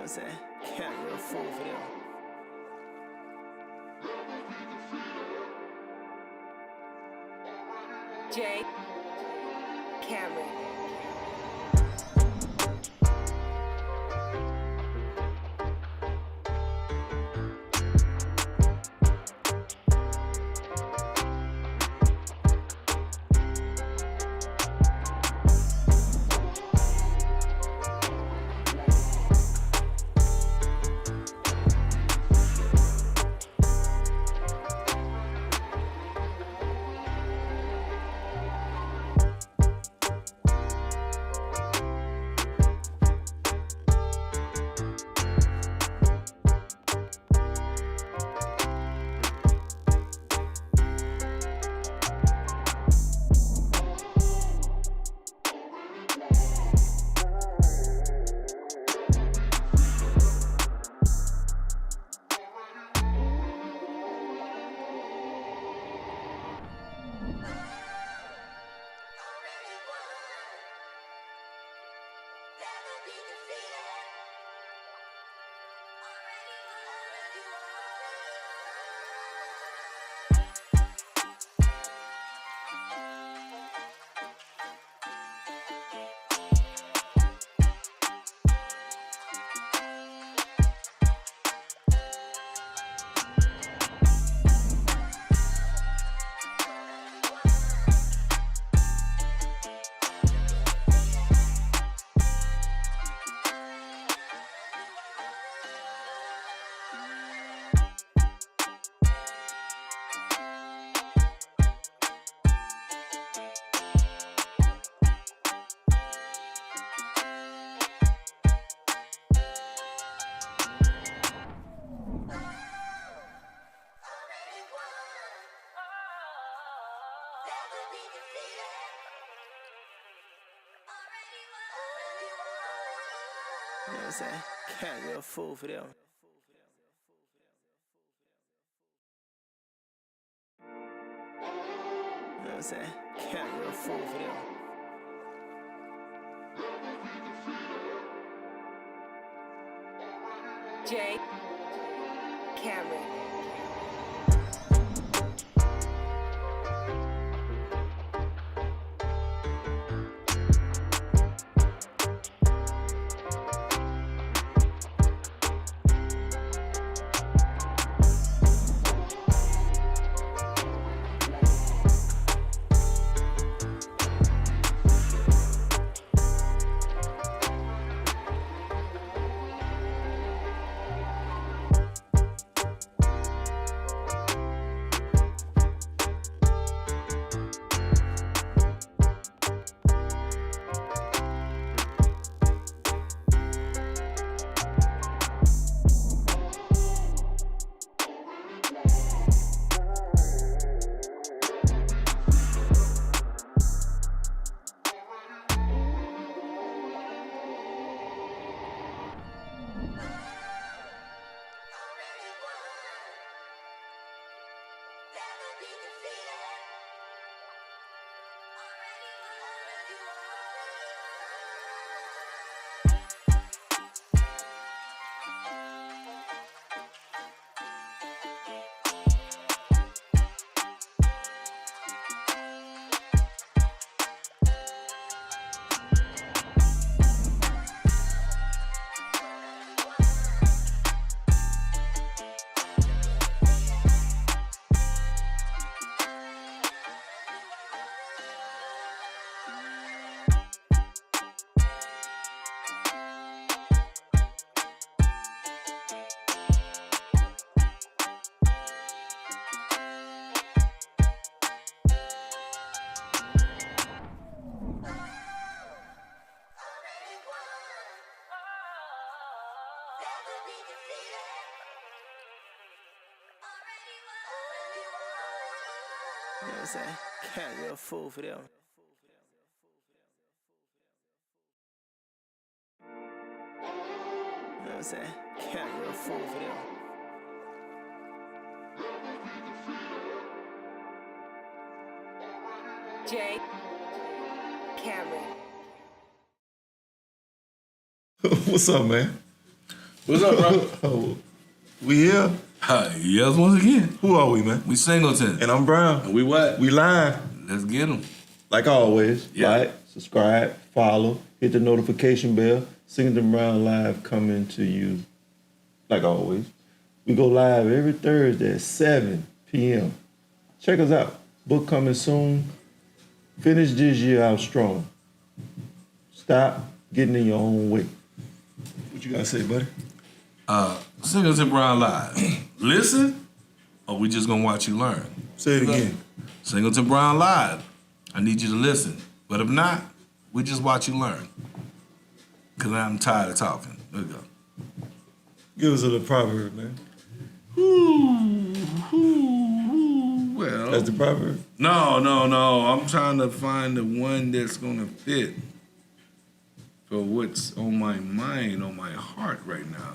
what I'm saying? Can't be a fool for them. Jay Cameron. You know what I'm saying? Can't be a fool for them. You know what I'm saying? Can't be a fool for them. Jay Cameron. You know what I'm saying? Can't be a fool for them. You know what I'm saying? Can't be a fool for them. Jay Cameron. What's up, man? What's up, bro? We here? Yes, once again. Who are we, man? We Singleton. And I'm Brown. And we what? We live. Let's get them. Like always, Yeah. like, subscribe, follow, hit the notification bell. Singleton-Brown live coming to you, like always. We go live every Thursday at 7 p.m. Check us out. Book coming soon. Finish this year out strong. Stop getting in your own way. What you gotta say, buddy? Singleton-Brown live. Listen, or we just gonna watch you learn. Say it again. Singleton-Brown live. I need you to listen. But if not, we just watch you learn. Because I'm tired of talking. There we go. Give us a little proverb, man. Well, That's the proverb. no. I'm trying to find the one that's gonna fit for what's on my mind, on my heart right now.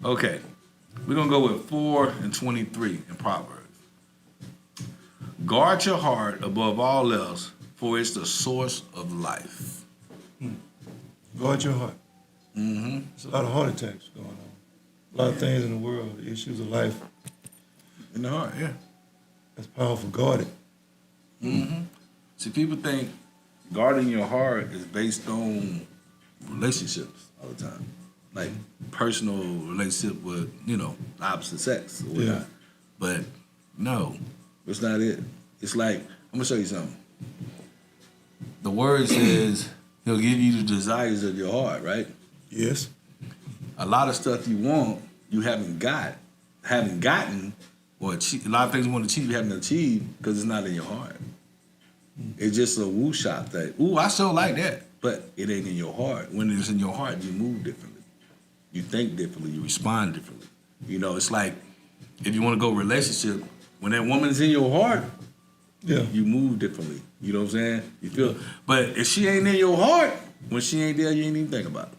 Okay, we're gonna go with 4 and 23 in Proverbs. Guard your heart above all else, for it's the source of life. Guard your heart. Mm-hmm. There's a lot of heart attacks going on. A lot of things in the world, the issues of life. In the heart, yeah. That's powerful. Guard it. Mm-hmm. See, people think guarding your heart is based on relationships all the time. Like personal relationship with, the opposite sex or whatnot. Yeah. But no, it's not it. It's like, I'm gonna show you something. The word says he'll give you the desires of your heart, right? Yes. A lot of stuff you want, you haven't gotten, or a lot of things you want to achieve, you haven't achieved because it's not in your heart. It's just a woo shop thing. Ooh, I so like that. But it ain't in your heart. When it's in your heart, you move differently. You think differently. You respond differently. It's like if you want to go relationship, when that woman is in your heart, Yeah. you move differently. You know what I'm saying? You feel. But if she ain't in your heart, when she ain't there, you ain't even think about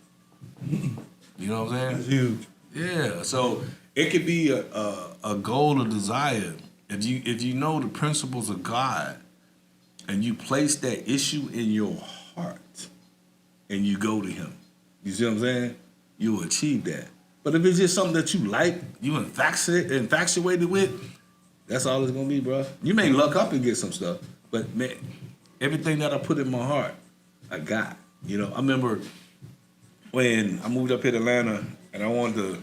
it. You know what I'm saying? That's huge. Yeah. So it could be a goal or desire. If you know the principles of God and you place that issue in your heart and you go to him, you see what I'm saying? You will achieve that. But if it's just something that you like, you infatuated with, that's all it's gonna be, bro. You may luck up and get some stuff, but man, everything that I put in my heart, I got. I remember when I moved up here to Atlanta and I wanted to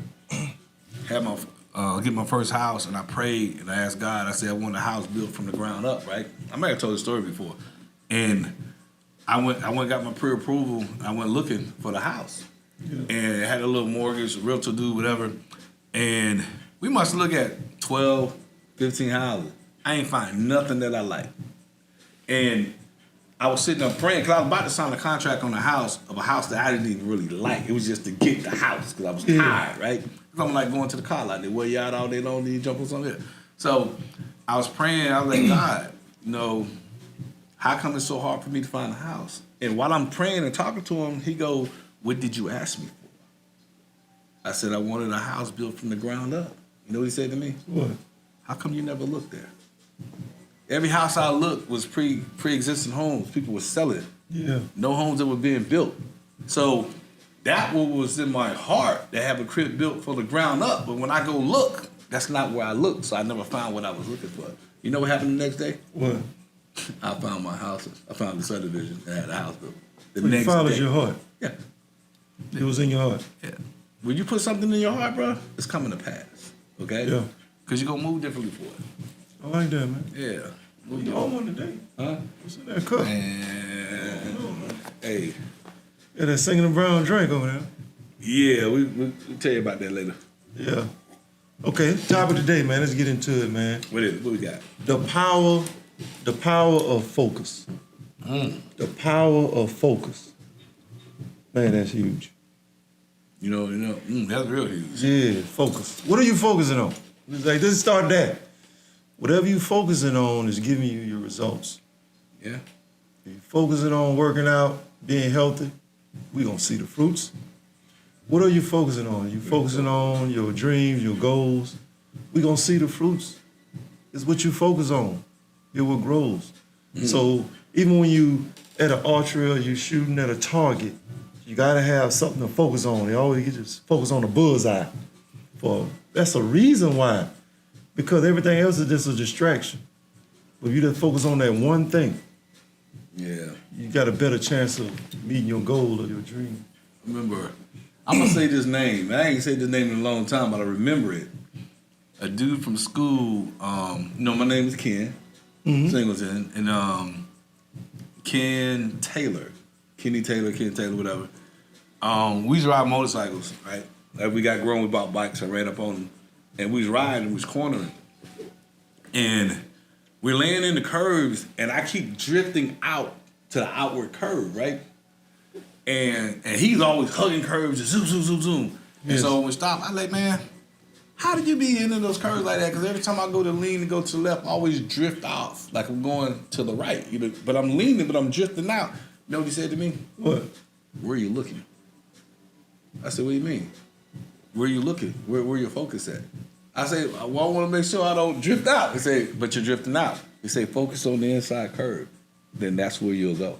have get my first house, and I prayed and I asked God. I said I want a house built from the ground up, right? I might have told the story before, and I went and got my pre-approval. I went looking for the house. Yeah. And it had a little mortgage, realtor do whatever, and we must look at 12, 15 houses. I ain't find nothing that I like. And I was sitting there praying because I was about to sign a contract on a house that I didn't even really like. It was just to get the house because I was tired, right? Because I'm like going to the car lot. They wear you out all day long, then you jump on something here. So I was praying. I was like, God, how come it's so hard for me to find a house? And while I'm praying and talking to him, he goes, what did you ask me for? I said, I wanted a house built from the ground up. You know what he said to me? What? How come you never looked there? Every house I looked was pre-existing homes. People were selling. Yeah. No homes that were being built. So that what was in my heart to have a crib built from the ground up. But when I go look, that's not where I look. So I never found what I was looking for. You know what happened the next day? What? I found my house. I found the subdivision and had a house built. You followed your heart. Yeah. It was in your heart. Yeah. When you put something in your heart, bro, it's coming to pass. Okay? Yeah. Because you're going to move differently for it. I like that, man. Yeah. What you on today? Huh? What's in that cup? Man. Hey. Yeah, that Singleton-Brown drink over there. Yeah, we'll tell you about that later. Yeah. Okay, topic today, man. Let's get into it, man. What we got? The power of focus. The power of focus. Man, that's huge. That's real huge. Yeah, focus. What are you focusing on? It's like, let's start that. Whatever you're focusing on is giving you your results. Yeah. If you're focusing on working out, being healthy, we're going to see the fruits. What are you focusing on? You focusing on your dreams, your goals. We're going to see the fruits. It's what you focus on. It what grows. So even when you at an archery or you shooting at a target, You gotta have something to focus on. You always just focus on the bullseye. That's a reason why. Because everything else is just a distraction. But if you just focus on that one thing, Yeah. you got a better chance of meeting your goal or your dream. Remember, I'm gonna say this name. I ain't said this name in a long time, but I remember it. A dude from school. My name is Ken Singleton, and Kenny Taylor, whatever. We used to ride motorcycles, right? Like we got grown, we bought bikes. I ran up on them, and we was riding, we was cornering, and we're laying in the curves, and I keep drifting out to the outward curve, right? And he's always hugging curves and zoom, zoom, zoom, zoom. And so when we stop, I like, man, how do you be into those curves like that? Because every time I go to lean and go to the left, I always drift off, like I'm going to the right. But I'm leaning, but I'm drifting out. You know what he said to me? What? Where are you looking? I said, what do you mean? Where are you looking? Where your focus at? I say, well, I want to make sure I don't drift out. He say, but you're drifting out. He say, focus on the inside curve. Then that's where you'll go.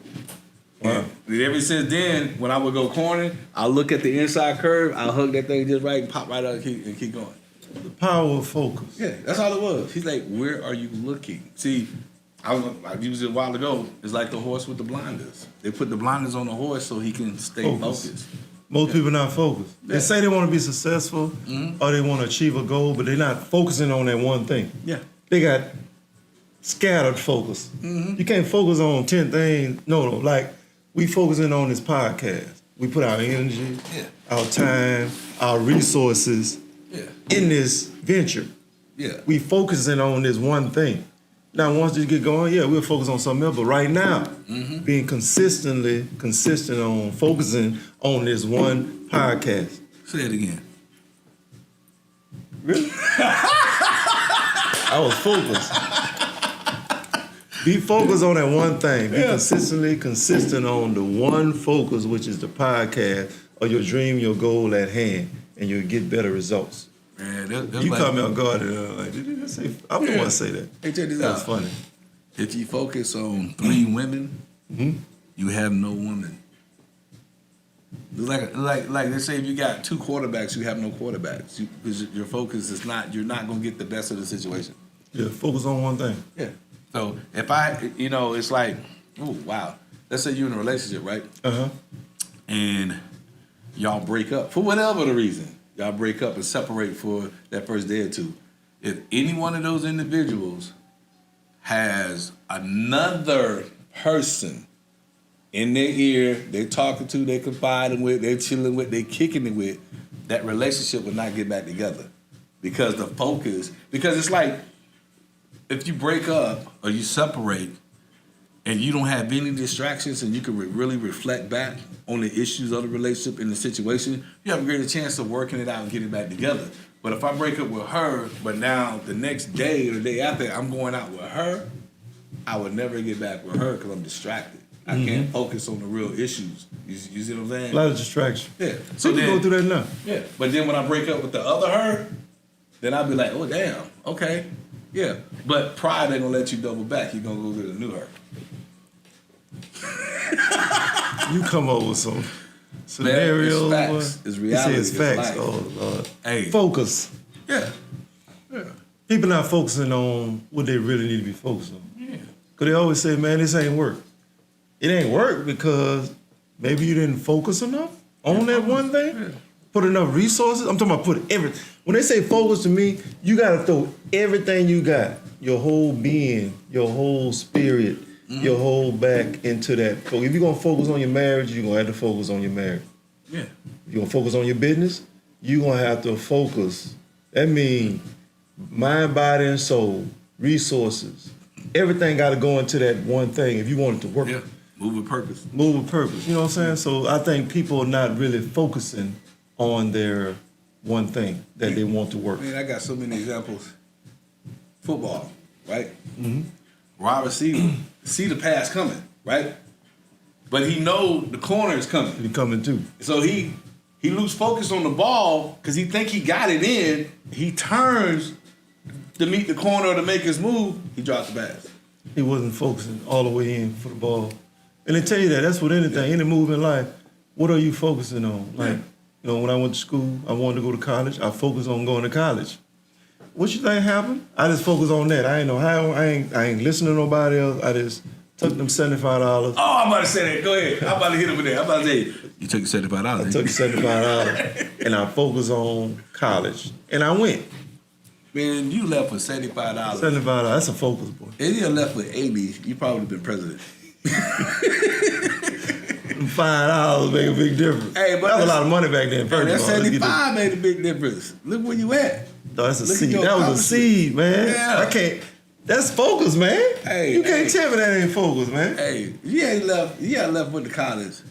Wow. And ever since then, when I would go cornering, I'll look at the inside curve, I'll hug that thing just right and pop right out and keep going. The power of focus. Yeah, that's all it was. He's like, where are you looking? See, I used it a while ago. It's like the horse with the blinders. They put the blinders on the horse so he can stay focused. Most people not focused. Yeah. They say they want to be successful or they want to achieve a goal, but they're not focusing on that one thing. Yeah. They got scattered focus. You can't focus on 10 things. No, like we focusing on this podcast. We put our energy, our time, our resources in this venture. Yeah. We focusing on this one thing. Now, once you get going, we'll focus on something else. But right now, being consistent on focusing on this one podcast. Say it again. Really? I was focused. Be focused on that one thing. Be consistent on the one focus, which is the podcast or your dream, your goal at hand, and you'll get better results. Man, that's You like, caught me off guard. Like, did you say? I'm the one to say that. Hey, check this That's out. funny. If you focus on 3 women, you have no woman. Like they say, if you got 2 quarterbacks, you have no quarterbacks. Because your focus is not, you're not going to get the best of the situation. Yeah, focus on one thing. Yeah. So if it's like, oh, wow. Let's say you're in a relationship, right? And y'all break up for whatever the reason. Y'all break up and separate for that first day or two. If any one of those individuals has another person in their ear, they're talking to, they're confiding with, they're chilling with, they're kicking it with, that relationship will not get back together. Because it's like, if you break up or you separate and you don't have any distractions and you can really reflect back on the issues of the relationship and the situation, you have a greater chance of working it out and getting back together. But if I break up with her, but now the next day or the day after I'm going out with her, I would never get back with her because I'm distracted. I can't focus on the real issues. You see what I'm saying? A lot of distraction. Yeah. So you go through that now. Yeah. But then when I break up with the other her, then I'll be like, oh, damn, okay. Yeah. But pride ain't gonna let you double back. You're gonna go get a new her. You come up with some scenarios. Man, it's facts. It's reality. It's facts. Life. Oh, Lord. Hey. Focus. Yeah. People not focusing on what they really need to be focused on. Yeah. Because they always say, man, this ain't work. It ain't work because maybe you didn't focus enough on that one thing. Yeah. Put enough resources. I'm talking about put everything. When they say focus to me, you got to throw everything you got, your whole being, your whole spirit, your whole back into that. So if you're going to focus on your marriage, you're going to have to focus on your marriage. Yeah. If you're going to focus on your business, you're going to have to focus. That means mind, body, and soul, resources. Everything got to go into that one thing if you want it to work. Yeah. Move with purpose. Move with purpose. You know what I'm saying? So I think people are not really focusing on their one thing that they want to work. Man, I got so many examples. Football, right? Wide receiver, see the pass coming, right? But he know the corner is coming. He coming too. So he lose focus on the ball because he think he got it in. He turns to meet the corner or to make his move. He drops the pass. He wasn't focusing all the way in for the ball. And they tell you that. That's with anything, any move in life. what are you focusing on? Like, you know, when I went to school, I wanted to go to college. I focused on going to college. What you think happened? I just focused on that. I ain't know how. I ain't listening to nobody else. I just took them $75. Oh, I'm about to say that. Go ahead. I'm about to hit him with that. I'm about to say, you took the $75. I took $75 and I focused on college. And I went. Man, you left for $75. $75, that's a focus, boy. If you left with 80, you probably would have been president. $5 make a big difference. Hey, but that was a lot of money back then. Hey, that 75 made a big difference. Look where you at. No, that's a seed. That was a seed, man. Yeah. I can't. That's focus, man. Hey, you can't tell me that ain't focus, man. Hey, you had left with the college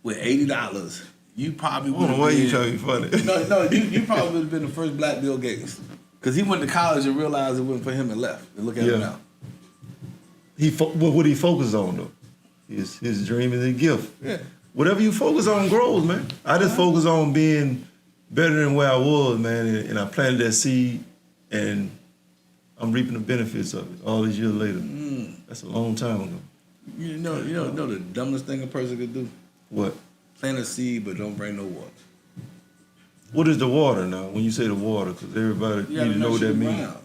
with $80. You probably would I have don't know why been. you trying to be funny. No, you probably would have been the first black Bill Gates. Because he went to college and realized it wasn't for him and left. And look at him now. What he focused on, though? His dream and his gift. Yeah. Whatever you focus on grows, man. I just focus on being better than where I was, man, and I planted that seed, and I'm reaping the benefits of it all these years later. That's a long time ago. You know the dumbest thing a person could do? What? Plant a seed, but don't bring no water. What is the water now? When you say the water, because everybody You need to know what that means. ground.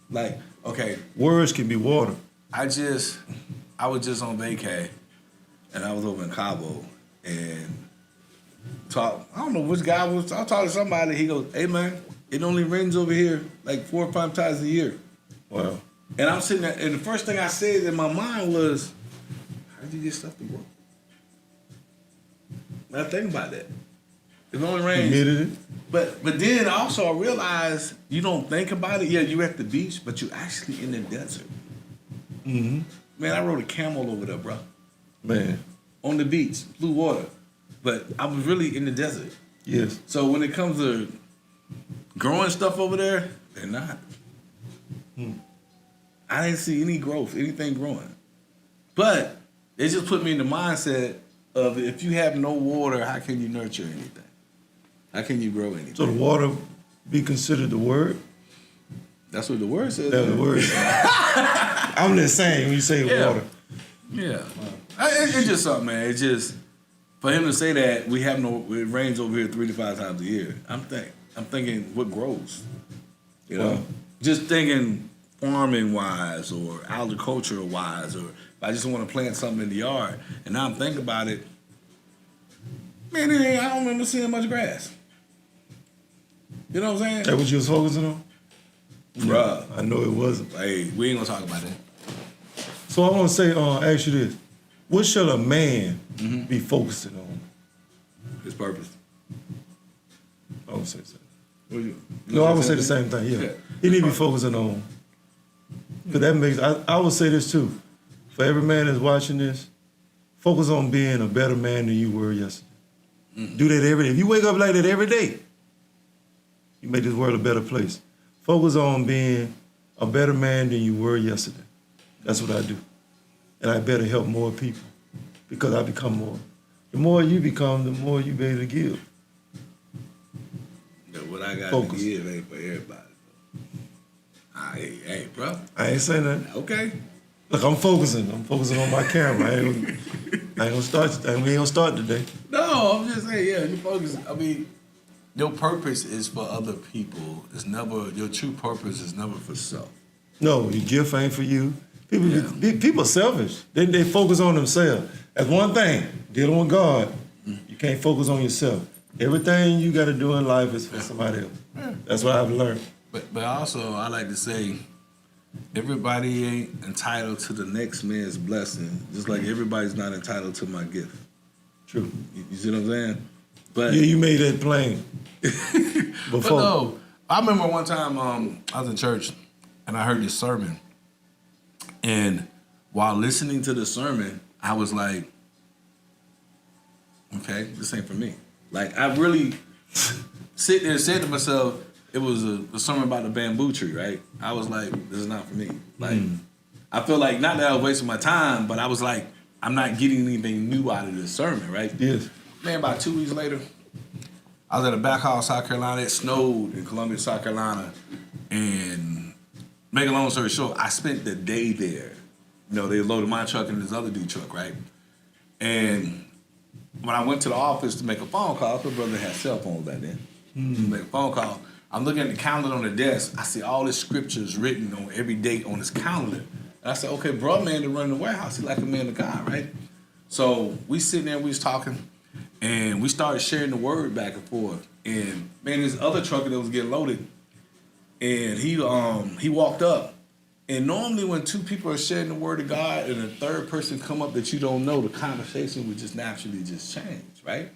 Like, okay, Words can be water. I was just on vacay, and I was over in Cabo, and I don't know which guy was. I talked to somebody. He goes, "Hey man, it only rains over here like 4 or 5 times a year." Wow. And I'm sitting there, and the first thing I said in my mind was, "How did you get stuff to grow?" I think about that. It only rains. Admitted it. But then also I realized you don't think about it. Yeah, you're at the beach, but you're actually in the desert. Mm-hmm. Man, I rode a camel over there, bro. Man. On the beach, blue water. But I was really in the desert. Yes. So when it comes to growing stuff over there, they're not. I didn't see any growth, anything growing. But it just put me in the mindset of if you have no water, how can you nurture anything? How can you grow anything? So the water be considered the word? That's what the word says. That's the word. I'm just saying when you say water. Yeah. It's just something, man. It's just, for him to say that it rains over here 3 to 5 times a year, I'm thinking what grows? You know? Wow. Just thinking farming wise or agricultural wise, or if I just want to plant something in the yard, and now I'm thinking about it, man, I don't remember seeing much grass. You know what I'm saying? That what you was focusing on? Bruh. I know it wasn't. Hey, we ain't gonna talk about that. So I want to say, ask you this. What should a man be focusing on? His purpose. I would say so. You No, I would say the same thing, yeah. He need to be focusing on, because that makes, I would say this too. For every man that's watching this, focus on being a better man than you were yesterday. Do that every day. If you wake up like that every day, you make this world a better place. Focus on being a better man than you were yesterday. That's what I do. And I better help more people because I become more. The more you become, the more you be able to give. Yeah, what I got Focus. to give ain't for everybody. Hey, bro. I ain't saying nothing. Okay. Look, I'm focusing. I'm focusing on my camera. I ain't gonna start. We ain't gonna start today. No, I'm just saying, yeah, you focus. I mean, your purpose is for other people. It's never, your true purpose is never for self. No, your gift ain't for you. People, Yeah. people are selfish. They focus on themselves. That's one thing. Dealing with God, you can't focus on yourself. Everything you got to do in life is for somebody else. That's what I've learned. But also, I like to say, everybody ain't entitled to the next man's blessing, just like everybody's not entitled to my gift. True. You see what I'm saying? But Yeah, you made that plain. But Before. no, I remember one time I was in church and I heard this sermon. And while listening to the sermon, I was like, okay, this ain't for me. Like, I really sit there and said to myself, it was a sermon about the bamboo tree, right? I was like, this is not for me. Like, I feel like, not that I was wasting my time, but I was like, I'm not getting anything new out of this sermon, right? Yes. Man, about 2 weeks later, I was at a back hall, South Carolina. It snowed in Columbia, South Carolina. And make a long story short, I spent the day there. You know, they loaded my truck and this other dude's truck, right? And when I went to the office to make a phone call, my brother had cell phones back then. To make a phone call, I'm looking at the calendar on the desk. I see all this scriptures written on every date on this calendar. And I said, okay, bro, man, to run the warehouse, he like a man of God, right? So we sitting there, we was talking, and we started sharing the word back and forth. And man, this other trucker that was getting loaded, and he walked up. And normally when two people are sharing the word of God and a third person come up that you don't know, the conversation would just naturally just change, right?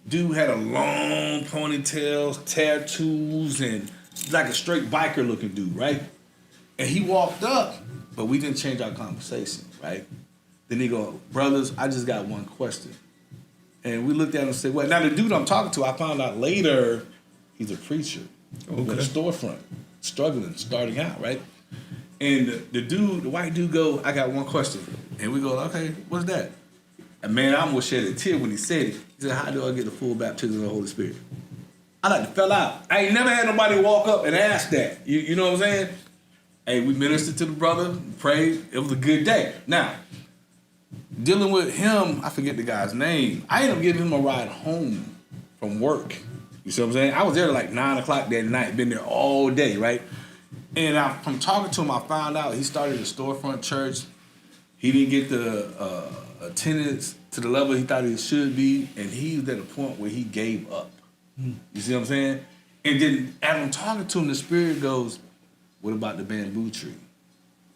Dude had a long ponytail, tattoos, and like a straight biker looking dude, right? And he walked up, but we didn't change our conversation, right? Then he go, brothers, I just got one question. And we looked at him and said, well, now the dude I'm talking to, I found out later, he's a preacher with a storefront, struggling, starting out, right? And the white dude go, I got one question. And we go, okay, what's that? And man, I almost shed a tear when he said it. He said, how do I get the full baptism of the Holy Spirit? I like to fell out. I ain't never had nobody walk up and ask that. You know what I'm saying? Hey, we ministered to the brother, prayed. It was a good day. Now, dealing with him, I forget the guy's name. I ended up giving him a ride home from work. You see what I'm saying? I was there at like 9 o'clock that night, been there all day, right? And from talking to him, I found out he started a storefront church. He didn't get the attendance to the level he thought he should be, and he was at a point where he gave up. You see what I'm saying? And then as I'm talking to him, the Spirit goes, what about the bamboo tree?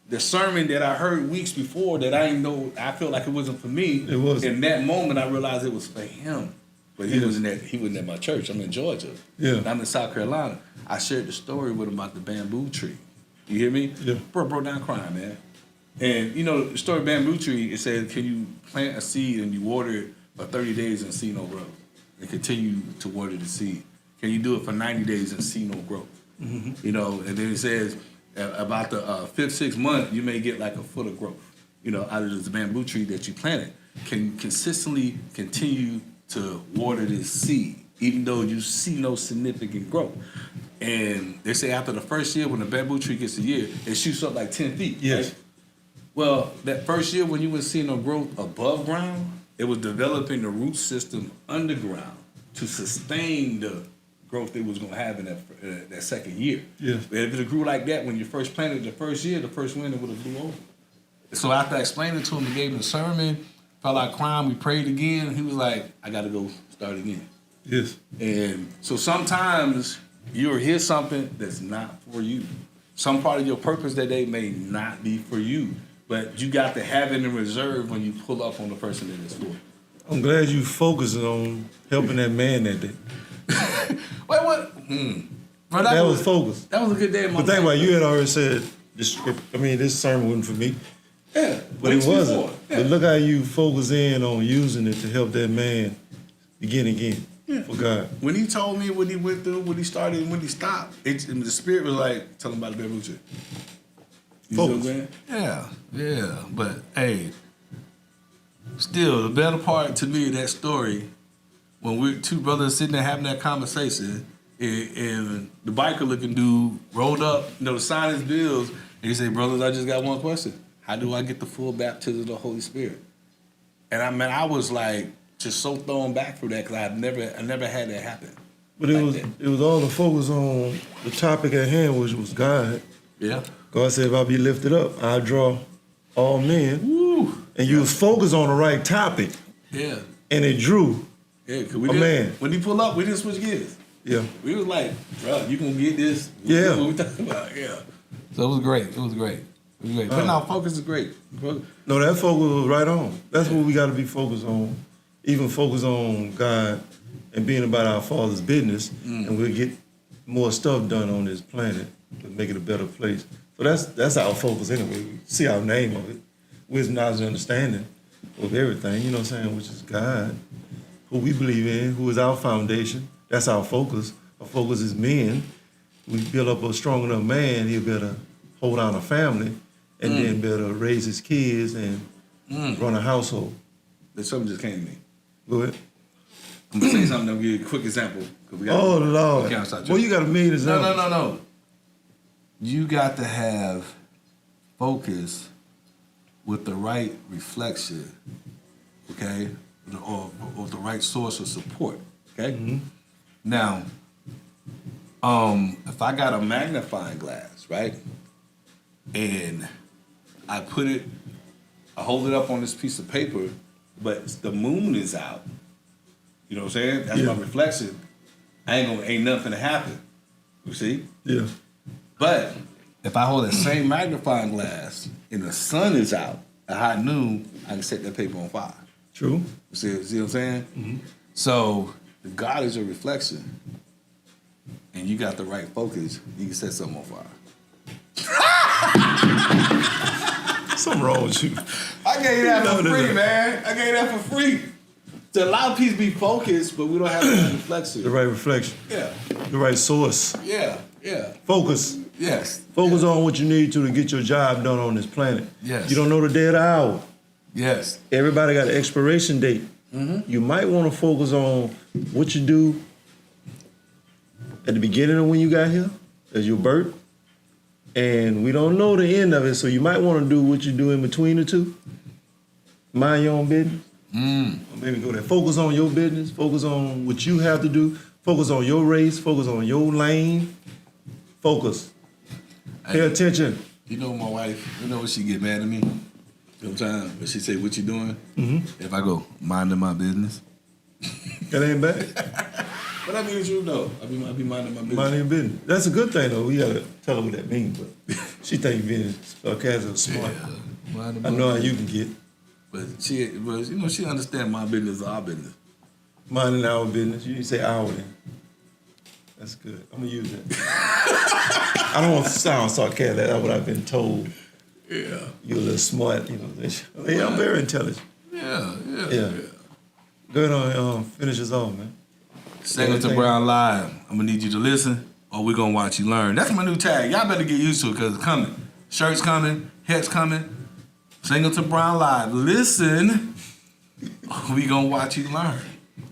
The sermon that I heard weeks before that I didn't know, I felt like it wasn't for me. It was. In that moment, I realized it was for him. But he wasn't at my church. I'm in Georgia. Yeah. And I'm in South Carolina. I shared the story with him about the bamboo tree. You hear me? Yeah. Bro broke down crying, man. And you know, the story of bamboo tree, it says, can you plant a seed and you water it for 30 days and see no growth? And continue to water the seed. Can you do it for 90 days and see no growth? Mm-hmm. You know, and then it says, about the 5th, 6th month, you may get like a foot of growth, you know, out of this bamboo tree that you planted. Can consistently continue to water this seed, even though you see no significant growth. And they say after the first year, when the bamboo tree gets a year, it shoots up like 10 feet. Yes. Right? Well, that first year when you were seeing no growth above ground, it was developing the root system underground to sustain the growth it was going to have in that second year. Yes. But if it grew like that when you first planted the first year, the first winter would have blew over. So after I explained it to him and gave him the sermon, felt like crying, we prayed again, he was like, I got to go start again. Yes. And so sometimes you'll hear something that's not for you. Some part of your purpose that day may not be for you, but you got to have it in reserve when you pull up on the person that it's for. I'm glad you focused on helping that man that day. Wait, what? Bro, that was focused. That was a good day in my But think life. about it, you had already said, this sermon wasn't for me. Yeah, But it wasn't. Yeah. But look how you focus in on using it to help that man begin again for God. When he told me what he went through, when he started and when he stopped, the Spirit was like, tell him about the bamboo tree. You see what I'm saying? Yeah. But hey, still, the better part to me of that story, when we're two brothers sitting there having that conversation, and the biker-looking dude rolled up, to sign his bills, and he said, brothers, I just got one question. How do I get the full baptism of the Holy Spirit? And I was like, just so thrown back for that because I never had that happen. But it was all the focus on the topic at hand, which was God. Yeah. God said, if I be lifted up, I draw all men. Woo. And you was focused on the right topic. Yeah. And it drew man. When he pulled up, we didn't switch gears. Yeah. We was like, bro, you gonna get this. Yeah. What we talking about? Yeah. So it was great. But now focus is great. No, that focus was right on. That's what we got to be focused on. Even focus on God and being about our Father's business, and we'll get more stuff done on this planet to make it a better place. So that's our focus anyway. We see our name of it. Wisdom, knowledge, and understanding of everything, you know what I'm saying, which is God, who we believe in, who is our foundation. That's our focus. Our focus is men. We build up a strong enough man, he'll be able to hold down a family and then be able to raise his kids and run a household. There's something just came to me. Go ahead. I'm gonna say something. I'm gonna give you a quick example. Oh, Lord. Well, you got a million examples. No. You got to have focus with the right reflection, okay? or the right source of support. Okay. Mm-hmm. Now, if I got a magnifying glass, right, and I hold it up on this piece of paper, but the moon is out. You know what I'm saying? That's my reflection. Ain't nothing to happen. You see? Yeah. But if I hold that same magnifying glass and the sun is out at high noon, I can set that paper on fire. True. You see what I'm saying? Mm-hmm. So if God is your reflection and you got the right focus, you can set something on fire. Something wrong with you. I gave you that for free, man. I gave you that for free. To allow people to be focused, but we don't have the right reflection. The right reflection. Yeah. The right source. Yeah. Focus. Yes. Focus on what you need to get your job done on this planet. Yes. You don't know the day or the hour. Yes. Everybody got an expiration date. Mm-hmm. You might want to focus on what you do at the beginning of when you got here, as your birth. And we don't know the end of it, so you might want to do what you do in between the two. Mind your own business. Or maybe go there. Focus on your business. Focus on what you have to do. Focus on your race. Focus on your lane. Focus. Pay attention. You know my wife, you know when she get mad at me? Sometimes when she say, what you doing? Mm-hmm. If I go, minding my business. That ain't bad. But I mean, you know, I be minding my business. Minding your business. That's a good thing, though. We gotta tell her what that means. But she think you being sarcastic or smart. Yeah. I know how you can get. But she understand my business is our business. Minding our business. You say our then. That's good. I'm gonna use that. I don't want to sound sarcastic. That's what I've been told. Yeah. You're a little smart, you know. Yeah, I'm very intelligent. Yeah. Go ahead on finish us off, man. Singleton-Brown Live. I'm gonna need you to listen, or we're gonna watch you learn. That's my new tag. Y'all better get used to it because it's coming. Shirts coming, hats coming. Singleton-Brown Live. Listen, we gonna watch you learn.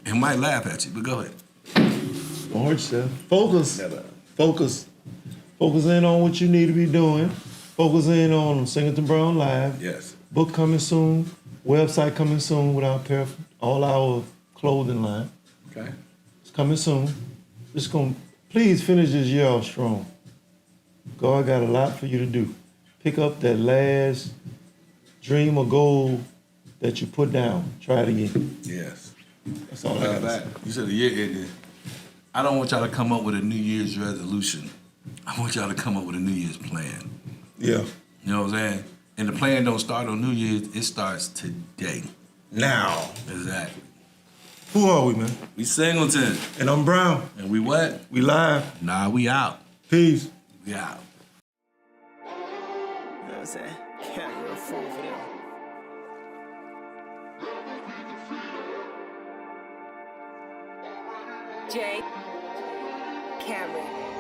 It might laugh at you, but go ahead. Don't hurt yourself. Focus. Never. Focus. Focus in on what you need to be doing. Focus in on Singleton-Brown Live. Yes. Book coming soon. Website coming soon with all our clothing line. Okay. It's coming soon. Please finish this year off strong. God got a lot for you to do. Pick up that last dream or goal that you put down. Try it again. Yes. That's all I got to say. You said the year ended. I don't want y'all to come up with a New Year's resolution. I want y'all to come up with a New Year's plan. Yeah. You know what I'm saying? And the plan don't start on New Year's. It starts today. Now. Exactly. Who are we, man? We Singleton. And I'm Brown. And we what? We live. Nah, we out. Peace. We out. You know what I'm saying? Can't you're a fool for them. J. Cameron.